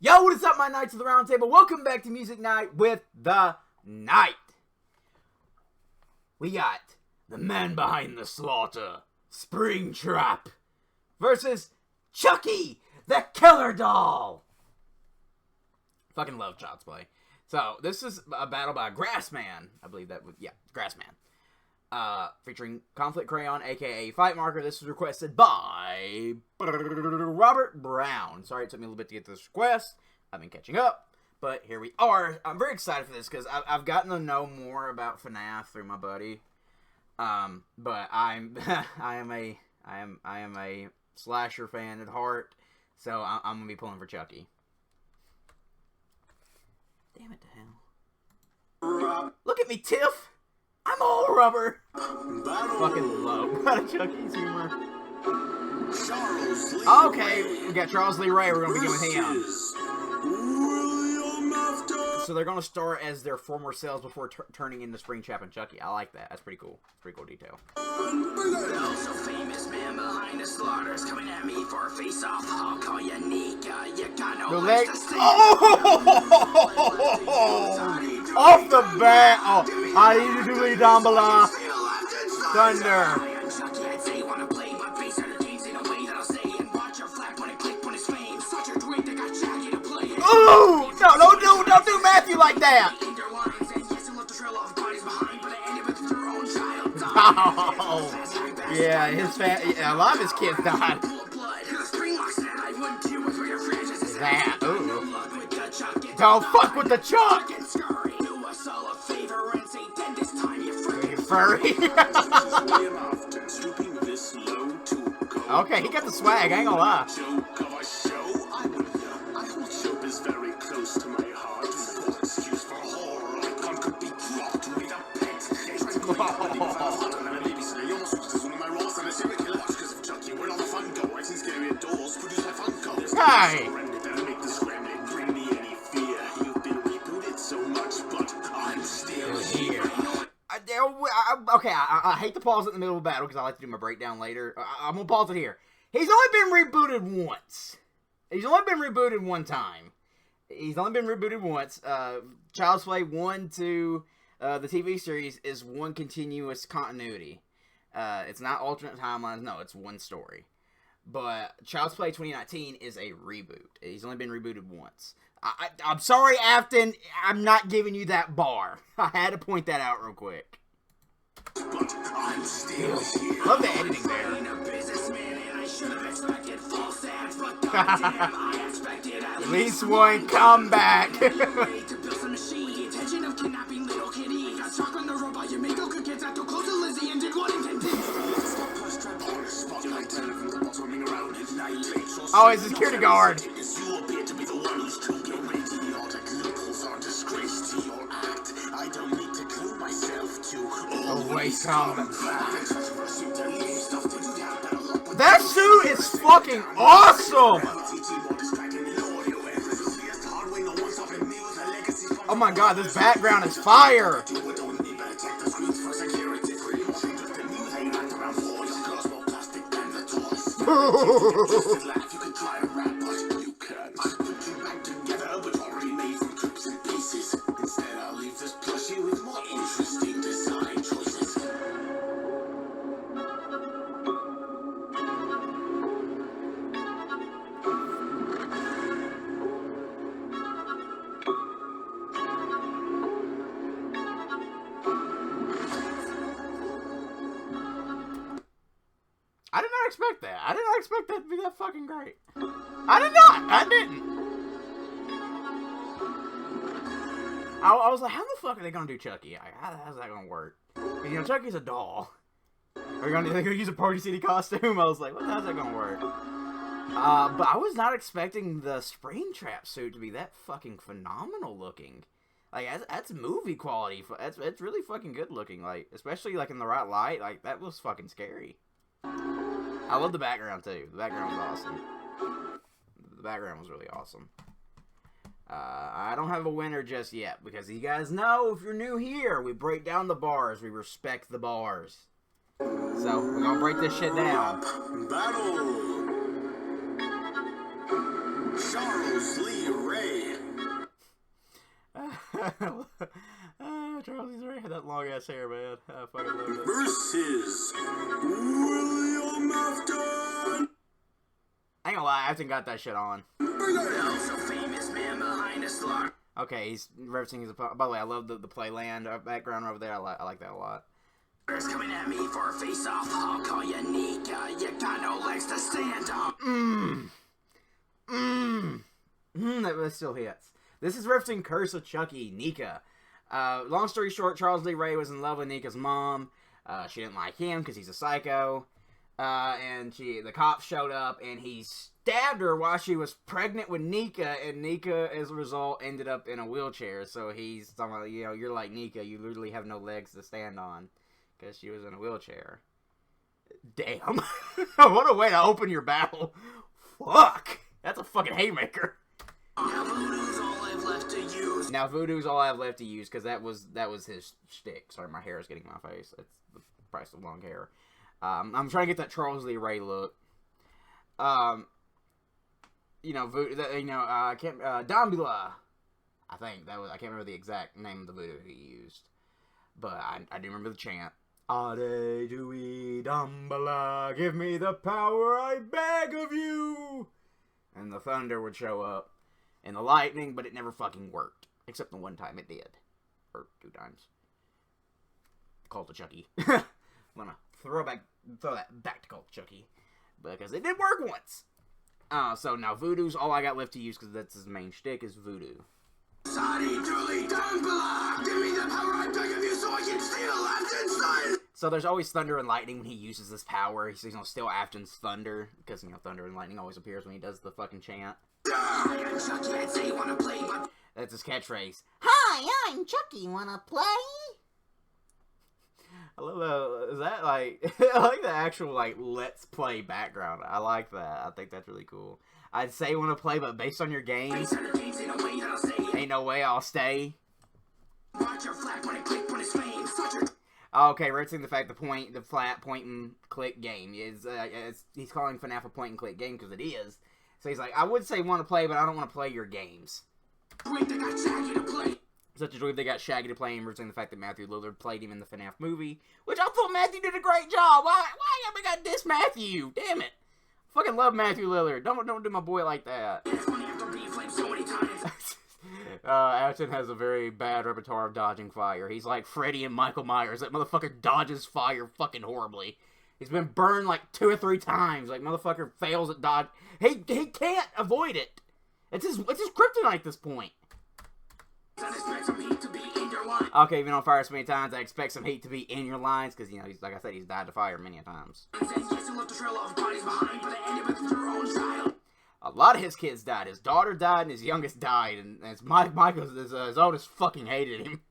Yo, what is up, my Knights of the Round Table? Welcome back to Music Night with the Knight. We got the man behind the slaughter, Springtrap, versus Chucky, the killer doll. Fucking love Child's Play. So, this is a battle by Grassman. I believe that would, yeah, Grassman. Featuring Conflict Crayon, aka Fight Marker. This was requested by Robert Brown. Sorry it took me a little bit to get to this request. I've been catching up, but here we are. I'm very excited for this because I've gotten to know more about FNAF through my buddy. But I am a slasher fan at heart, so I'm gonna be pulling for Chucky. Damn it to hell! Look at me, Tiff. I'm all rubber. Fucking love Chucky's humor. Okay, we got Charles Lee Ray. We're gonna begin with him. So they're gonna start as their former selves before turning into Springtrap and Chucky. I like that. That's pretty cool. Pretty cool detail. The also famous man behind the slaughter is coming at me for a face-off. I'll call you Nika. You got no legs to say. Off the bat! Oh, I need to do down below. Thunder. Ooh! No, don't do Matthew like that! Oh, yeah, a lot of his kids died. That, ooh. Don't fuck with the Chuck! You furry? Okay, he got the swag, I ain't gonna lie. Hi. Okay, I hate to pause it in the middle of a battle because I like to do my breakdown later. I'm gonna pause it here. He's only been rebooted once. He's only been rebooted one time. He's only been rebooted once. Child's Play 1 to the TV series is one continuous continuity. It's not alternate timelines. No, it's one story. But Child's Play 2019 is a reboot. He's only been rebooted once. I'm sorry, Afton. I'm not giving you that bar. I had to point that out real quick. But I'm still here. Love the editing there. At least one comeback. Oh, it's a security guard. Always come. That suit is fucking awesome. Oh my god, this background is fire. I did not expect that. I did not expect that to be that fucking great. I did not. I didn't. I was like, how the fuck are they gonna do Chucky? How's that gonna work? You know, Chucky's a doll. Are they gonna use a Party City costume? I was like, how's that gonna work? But I was not expecting the Springtrap suit to be that fucking phenomenal looking. Like, that's movie quality. It's really fucking good looking. Like, especially like in the right light. Like, that was fucking scary. I love the background too. The background was awesome. The background was really awesome. I don't have a winner just yet because you guys know if you're new here, we break down the bars. We respect the bars. So we're gonna break this shit down. Battle. Charles Lee Ray ass hair, man. I fucking love it. Versus William Afton. I ain't gonna lie, I haven't got that shit on. Also famous man behind a slaughter. Okay, he's referencing his. By the way, I love the Playland background over there. I like that a lot. Coming at me for a face-off. I'll call you Nika. You got no legs to stand on. That still hits. This is referencing Curse of Chucky, Nika. Long story short, Charles Lee Ray was in love with Nika's mom. She didn't like him because he's a psycho. And the cops showed up, and he stabbed her while she was pregnant with Nika, and Nika, as a result, ended up in a wheelchair. So he's talking about, you know, you're like Nika, you literally have no legs to stand on, because she was in a wheelchair. Damn. What a way to open your battle. Fuck. That's a fucking haymaker. Now voodoo's all I've left to use. Now voodoo's all I have left to use, because that was his shtick. Sorry, my hair is getting in my face. That's the price of long hair. I'm trying to get that Charles Lee Ray look. You know, I can't, Dambula. I think that was, I can't remember the exact name of the voodoo he used. But I do remember the chant. Ade Dewey Dambala, give me the power I beg of you. And the thunder would show up. And the lightning, but it never fucking worked. Except the one time it did. Or 2 times. Call to Chucky. I'm gonna throw that back to Call to Chucky. Because it did work once. So now voodoo's all I got left to use, because that's his main shtick, is voodoo. So there's always thunder and lightning when he uses this power. He's gonna steal Afton's thunder, because, you know, thunder and lightning always appears when he does the fucking chant. That's his catchphrase. Hi, I'm Chucky. Wanna play? I love that. Is that like... I like the actual, like, let's play background. I like that. I think that's really cool. I'd say wanna play, but based on your games, ain't no way I'll stay. Okay, referencing the fact the flat point and click game is, he's calling FNAF a point and click game, because it is. So he's like, I would say want to play, but I don't want to play your games. Such as believe they got Shaggy to play him, referencing the fact that Matthew Lillard played him in the FNAF movie, which I thought Matthew did a great job. Why have we got this Matthew? Damn it. I fucking love Matthew Lillard. Don't do my boy like that. Afton has a very bad repertoire of dodging fire. He's like Freddy and Michael Myers. That motherfucker dodges fire fucking horribly. He's been burned like 2 or 3 times. Like, motherfucker fails at dodge. He can't avoid it. It's his kryptonite at this point. Okay, even on fire so many times, I expect some heat to be in your lines, because, you know, he's, like I said, he's died to fire many a times. A lot of his kids died. His daughter died, and his youngest died, and his oldest fucking hated him.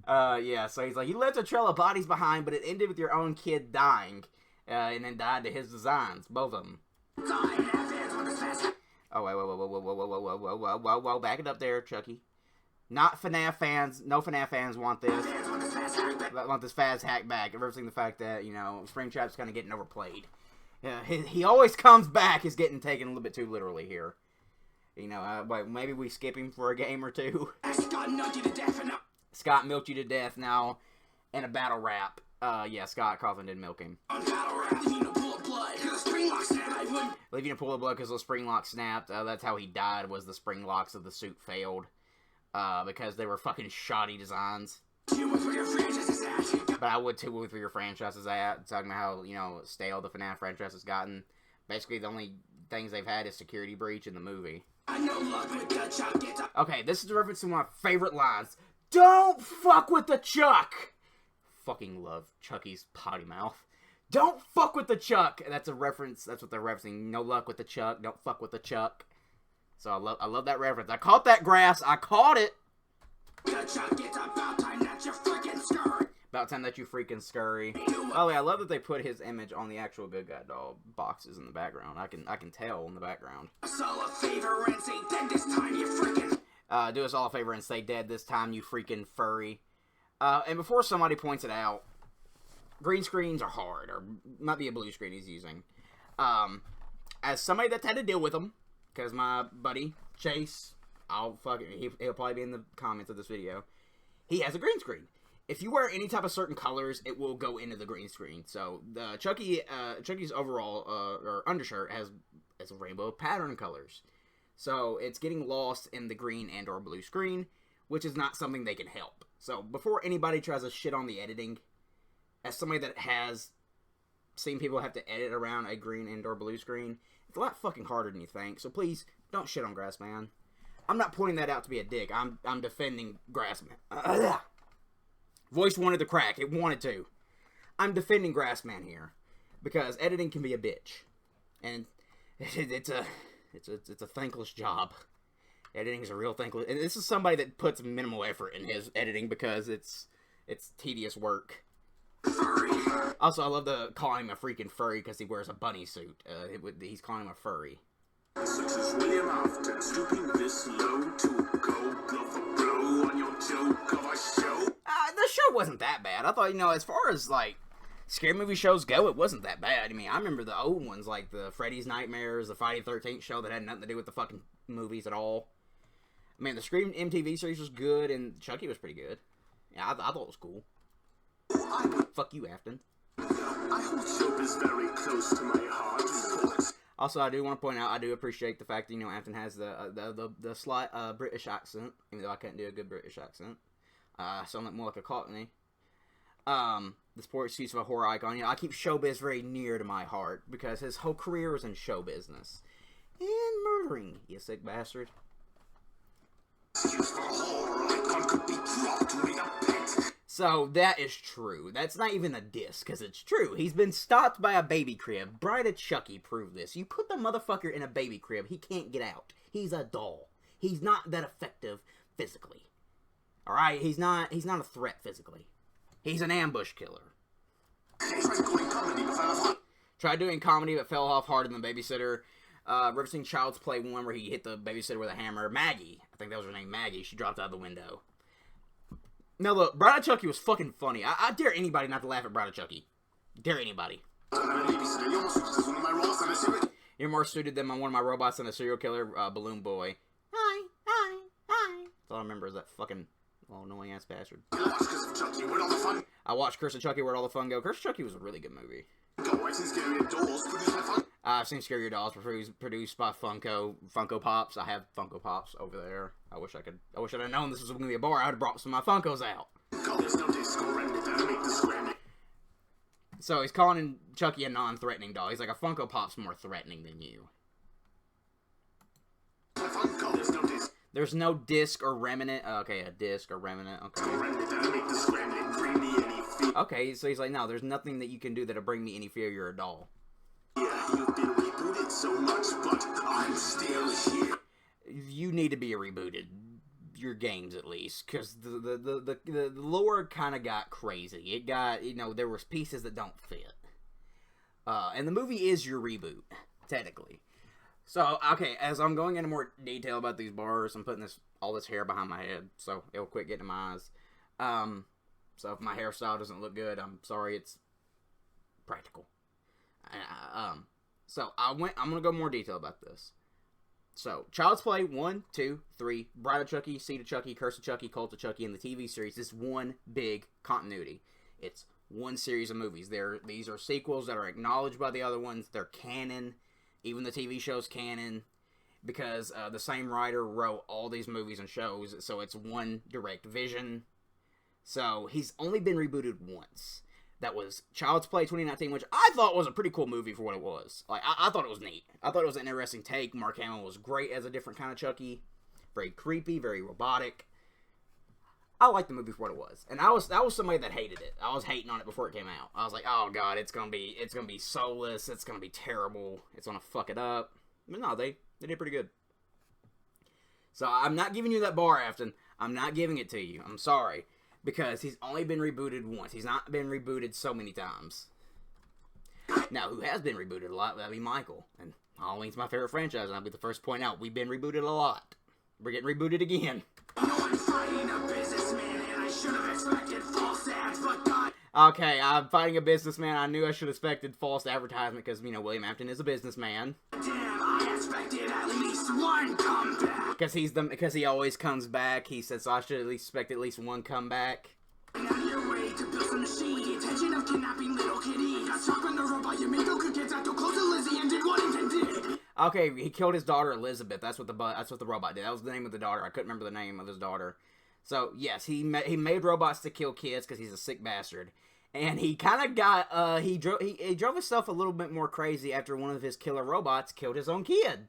Yeah, so he's like, you left a trail of bodies behind, but it ended with your own kid dying, and then died to his designs, both of them. Oh, whoa, back it up there, Chucky. Not FNAF fans, no FNAF fans want this. Want this Faz hack back, reversing the fact that, you know, Springtrap's kind of getting overplayed. He always comes back, is getting taken a little bit too literally here. You know, maybe we skip him for a game or 2. Scott milked you to death now in a battle rap. Yeah, Scott Coughlin did milk him. Leaving a pool of blood because the spring lock snapped. That's how he died, was the spring locks of the suit failed. Because they were fucking shoddy designs. But I would too with where your franchise is at. Talking about how, you know, stale the FNAF franchise has gotten. Basically, the only things they've had is security breach in the movie. Okay, this is a reference to one of my favorite lines. Don't fuck with the Chuck! Fucking love Chucky's potty mouth. Don't fuck with the Chuck! That's a reference, that's what they're referencing. No luck with the Chuck, don't fuck with the Chuck. So I love that reference. I caught that grass, I caught it! About time that you freaking scurry. Oh yeah, I love that they put his image on the actual Good Guy doll boxes in the background. I can tell in the background. Do us all a favor and say dead this time, you freaking. Do us all a favor and say dead this time, you freaking furry. And before somebody points it out, green screens are hard, or might be a blue screen he's using. As somebody that's had to deal with them, because my buddy Chase, he'll probably be in the comments of this video. He has a green screen. if you wear any type of certain colors, it will go into the green screen. So the Chucky's overall or undershirt has a rainbow pattern colors. So it's getting lost in the green and or blue screen, which is not something they can help. So before anybody tries to shit on the editing, as somebody that has seen people have to edit around a green and or blue screen, it's a lot fucking harder than you think. So please don't shit on Grassman. I'm not pointing that out to be a dick. I'm defending Grassman. Voice wanted to crack. It wanted to. I'm defending Grassman here because editing can be a bitch, and it's a thankless job. Editing is a real thankless. And this is somebody that puts minimal effort in his editing because it's tedious work. Also, I love calling him a freaking furry because he wears a bunny suit. He's calling him a furry. Such as William Afton, stooping this low to go bluff a blow on your joke of a show. The show wasn't that bad. I thought, as far as, like, scary movie shows go, it wasn't that bad. I mean, I remember the old ones, like the Freddy's Nightmares, the Friday the 13th show that had nothing to do with the fucking movies at all. I mean, the Scream MTV series was good, and Chucky was pretty good. Yeah, I thought it was cool. Fuck you, Afton. I hold showbiz very close to my heart. Also, I do want to point out, I do appreciate the fact that, Afton has the slight British accent, even though I can't do a good British accent. I sound like more like a Cockney. This poor excuse of a horror icon. I keep showbiz very near to my heart, because his whole career was in show business. And murdering, you sick bastard. Excuse for a horror icon could be dropped with a pet. So, that is true. That's not even a diss, because it's true. He's been stopped by a baby crib. Bride of Chucky proved this. You put the motherfucker in a baby crib, he can't get out. He's a doll. He's not that effective physically. Alright? He's not a threat physically. He's an ambush killer. Tried doing comedy, but fell off harder than the babysitter. Ever seen Child's Play 1 where he hit the babysitter with a hammer? Maggie. I think that was her name, Maggie. She dropped out of the window. Now look, Bride of Chucky was fucking funny. I dare anybody not to laugh at Bride of Chucky. Dare anybody. You're more suited than one of my robots than a serial killer, Balloon Boy. Hi. That's all I remember is that fucking annoying ass bastard. I watched Curse of Chucky, Where'd All the Fun Go? Curse of Chucky was a really good movie. I've seen Scarier Dolls produced by Funko Pops. I have Funko Pops over there. I wish I'd have known this was going to be a bar. I would have brought some of my Funkos out. So he's calling Chucky a non-threatening doll. He's like, a Funko Pop's more threatening than you. There's no disc or remnant. Okay, a disc or remnant. Okay, so he's like, no, there's nothing that you can do that'll bring me any fear. You're a doll. Yeah, you've been rebooted so much, but I'm still here. You need to be rebooted. Your games, at least, because the lore kind of got crazy. It got, there was pieces that don't fit. And the movie is your reboot, technically. So, okay, as I'm going into more detail about these bars, I'm putting all this hair behind my head, so it'll quit getting in my eyes. So if my hairstyle doesn't look good, I'm sorry, it's practical. So I'm gonna go more detail about this. So, Child's Play 1, 2, 3, Bride of Chucky, Seed of Chucky, Curse of Chucky, Cult of Chucky, and the TV series is one big continuity. It's one series of movies. These are sequels that are acknowledged by the other ones. They're canon. Even the TV show's canon. Because the same writer wrote all these movies and shows, so it's one direct vision. So, he's only been rebooted once. That was Child's Play 2019, which I thought was a pretty cool movie for what it was. Like, I thought it was neat. I thought it was an interesting take. Mark Hamill was great as a different kind of Chucky. Very creepy, very robotic. I liked the movie for what it was. And I was somebody that hated it. I was hating on it before it came out. I was like, oh god, it's gonna be soulless, it's gonna be terrible, it's gonna fuck it up. But no, they did pretty good. So I'm not giving you that bar, Afton. I'm not giving it to you. I'm sorry. Because he's only been rebooted once. He's not been rebooted so many times. Now, who has been rebooted a lot? That'd be Michael. And Halloween's my favorite franchise, and I'll be the first to point out, we've been rebooted a lot. We're getting rebooted again. I'm fighting a businessman, and I should have expected false ads, but God. Okay, I'm fighting a businessman. I knew I should have expected false advertisement, because, William Afton is a businessman. Damn, I expected at least one comeback. Because he always comes back. He says, so I should expect at least one comeback. Now you're need to build a machine with the intention of kidnapping little kitties. Got stuck on the robot, you made no good kids after close to Lizzie and did what intended. Okay, he killed his daughter Elizabeth. That's what the robot did. That was the name of the daughter. I couldn't remember the name of his daughter. So yes, he made robots to kill kids because he's a sick bastard. And he kind of got he drove himself a little bit more crazy after one of his killer robots killed his own kid.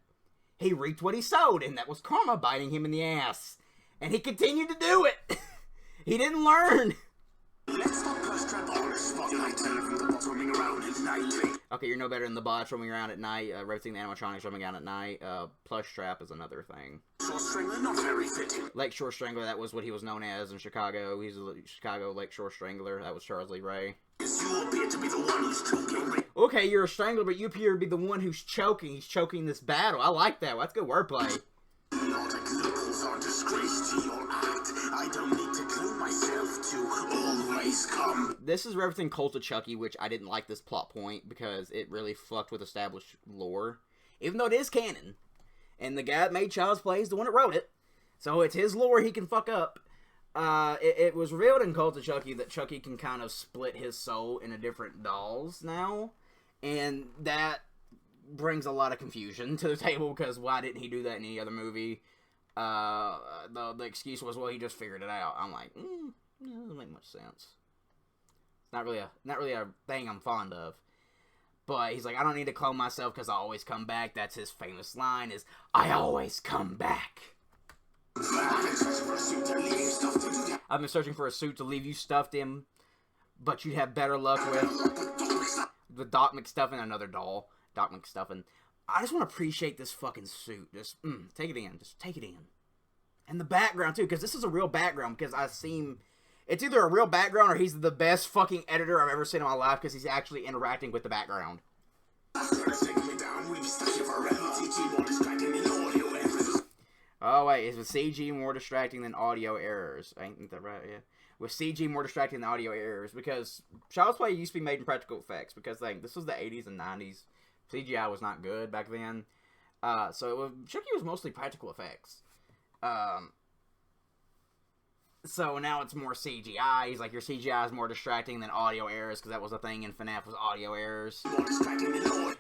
He reaped what he sowed, and that was karma biting him in the ass. And he continued to do it. He didn't learn. Let's stop Springtrap on the spotlight. From the bots roaming around at night. Okay, you're no better than the bots roaming around at night. Rotating the animatronics roaming around at night. Plush Trap is another thing. Shore Strangler, not very fitting. Lakeshore Strangler, that was what he was known as in Chicago. He's a Chicago Lakeshore Strangler. That was Charles Lee Ray. You appear to be the one who's choking. Okay, you're a strangler, but you appear to be the one who's choking. He's choking this battle. I like that. That's good wordplay. Nordic locals are disgrace to your act. I don't need to kill myself to always come. This is referencing Cult of Chucky, which I didn't like this plot point because it really fucked with established lore. Even though it is canon. And the guy that made Child's Play is the one that wrote it. So it's his lore he can fuck up. It was revealed in Cult of Chucky that Chucky can kind of split his soul into different dolls now. And that brings a lot of confusion to the table because why didn't he do that in any other movie? The excuse was, well, he just figured it out. I'm like, that doesn't make much sense. It's not really a thing I'm fond of. But he's like, I don't need to clone myself because I always come back. That's his famous line is, I always come back. I've been searching for a suit to leave you stuffed in, but you'd have better luck with Doc McStuffin, another doll. Doc McStuffin. I just want to appreciate this fucking suit. Just, take it in. Just take it in. And the background, too, because this is a real background, because I've seen... It's either a real background or he's the best fucking editor I've ever seen in my life, because he's actually interacting with the background. Oh, wait, is with CG more distracting than audio errors? Ain't that right? Yeah. With CG more distracting than audio errors, because Child's Play used to be made in practical effects, because this was the 80s and 90s. CGI was not good back then. So Chucky was mostly practical effects. So now it's more CGI. He's like, your CGI is more distracting than audio errors, because that was a thing in FNAF was audio errors.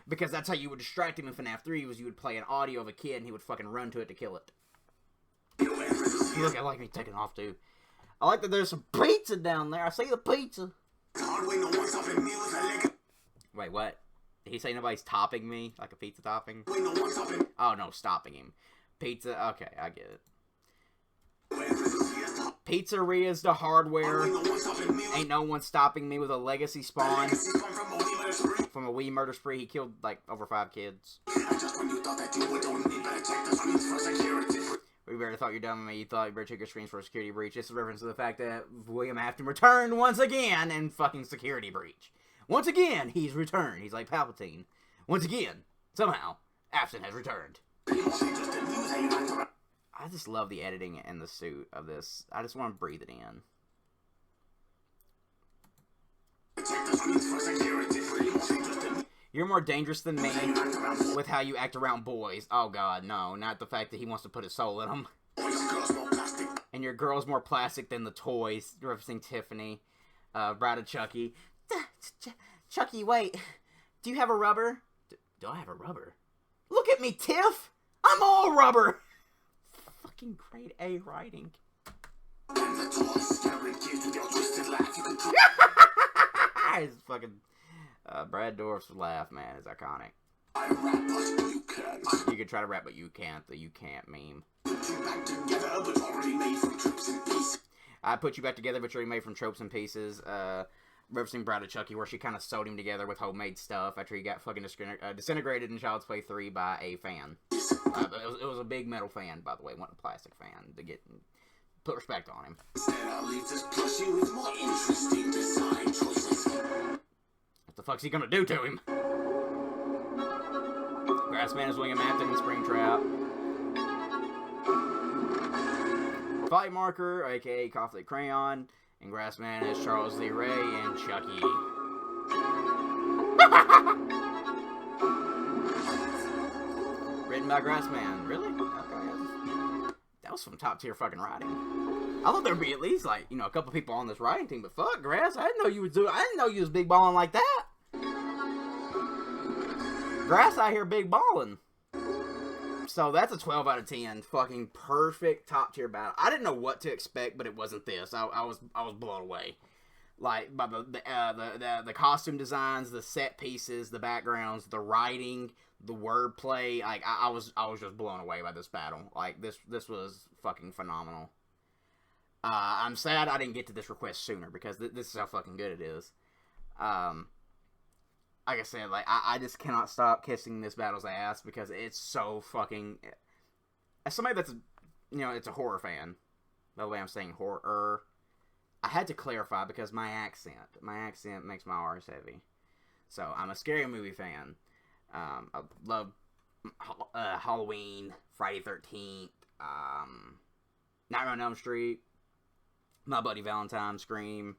Because that's how you would distract him in FNAF 3, was you would play an audio of a kid and he would fucking run to it to kill it. Look, I like me taking off too. I like that there's some pizza down there. I see the pizza. Wait, what? Did he say nobody's topping me? Like a pizza topping? Oh, no, stopping him. Pizza, okay, I get it. Pizzeria's the hardware. Ain't no one stopping me with a legacy spawn. From a wee murder spree, he killed, like, over 5 kids. We better thought you're done with me. You thought you better check your screens for a security breach. This is a reference to the fact that William Afton returned once again in fucking security breach. Once again, he's returned. He's like Palpatine. Once again, somehow, Afton has returned. I just love the editing and the suit of this. I just want to breathe it in. You're more dangerous than me with how you act around boys. Oh god, no. Not the fact that he wants to put his soul in them. And your girl's more plastic than the toys. Referencing Tiffany. Bride of Chucky. Chucky, wait. Do you have a rubber? Do I have a rubber? Look at me, Tiff! I'm all rubber! Fucking grade A writing. It's fucking... Brad Dourif's laugh, man, is iconic. I rap, but you can't. You can try to rap, but you can't. The you can't meme. Put you back together, but already made from tropes and pieces. I put you back together, but you're already made from tropes and pieces. Referencing Bride of Chucky, where she kind of sewed him together with homemade stuff after he got fucking disintegrated in Child's Play 3 by a fan. It was a big metal fan, by the way, wasn't a plastic fan, to put respect on him. I'll leave this plushie with more interesting design choices. What the fuck's he gonna do to him? Grassman is William Afton in Springtrap. Fight Marker, aka Conflict Crayon, and Grassman is Charles Lee Ray and Chucky. Written by Grassman. Really? Okay. That was some top tier fucking writing. I thought there'd be at least, like, a couple people on this writing team, but fuck, Grass, I didn't know you was big balling like that. Grass out here big balling. So that's a 12 out of 10. Fucking perfect top tier battle. I didn't know what to expect, but it wasn't this. I was blown away. Like, by the costume designs, the set pieces, the backgrounds, the writing, the wordplay. Like, I was just blown away by this battle. Like, this was fucking phenomenal. I'm sad I didn't get to this request sooner, because this is how fucking good it is. Like I said, like, I just cannot stop kissing this battle's ass, because it's so fucking... As somebody that's, it's a horror fan, by the way I'm saying horror, I had to clarify, because my accent makes my R's heavy. So, I'm a scary movie fan. I love Halloween, Friday 13th, Nightmare on Elm Street, My Buddy Valentine, Scream,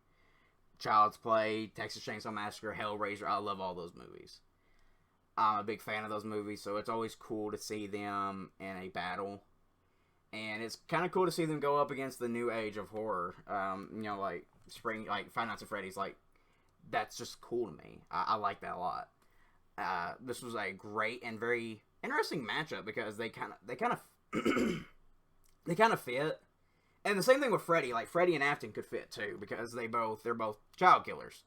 Child's Play, Texas Chainsaw Massacre, Hellraiser. I love all those movies. I'm a big fan of those movies, so it's always cool to see them in a battle. And it's kind of cool to see them go up against the new age of horror. Like Five Nights at Freddy's. Like, that's just cool to me. I like that a lot. This was a great and very interesting matchup, because they kind of fit. And the same thing with Freddy. Like, Freddy and Afton could fit too, because they're both child killers.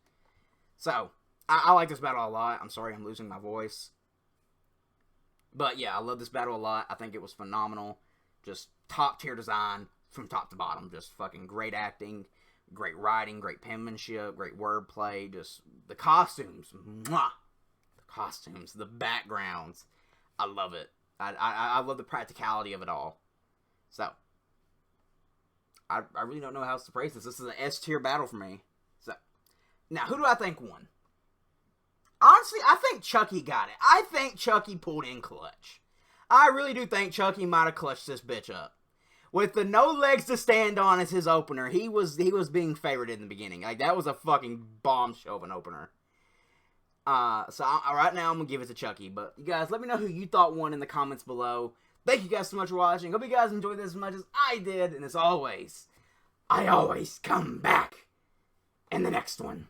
So I like this battle a lot. I'm sorry I'm losing my voice, but yeah, I love this battle a lot. I think it was phenomenal. Just top tier design from top to bottom. Just fucking great acting, great writing, great penmanship, great wordplay. Just the costumes, mwah! The costumes, the backgrounds. I love it. I love the practicality of it all. So I really don't know how else to praise this. This is an S tier battle for me. So now, who do I think won? Honestly, I think Chucky got it. I think Chucky pulled in clutch. I really do think Chucky might have clutched this bitch up. With the no legs to stand on as his opener, he was being favored in the beginning. Like, that was a fucking bombshell of an opener. So right now I'm gonna give it to Chucky. But you guys, let me know who you thought won in the comments below. Thank you guys so much for watching. Hope you guys enjoyed this as much as I did. And as always, I always come back in the next one.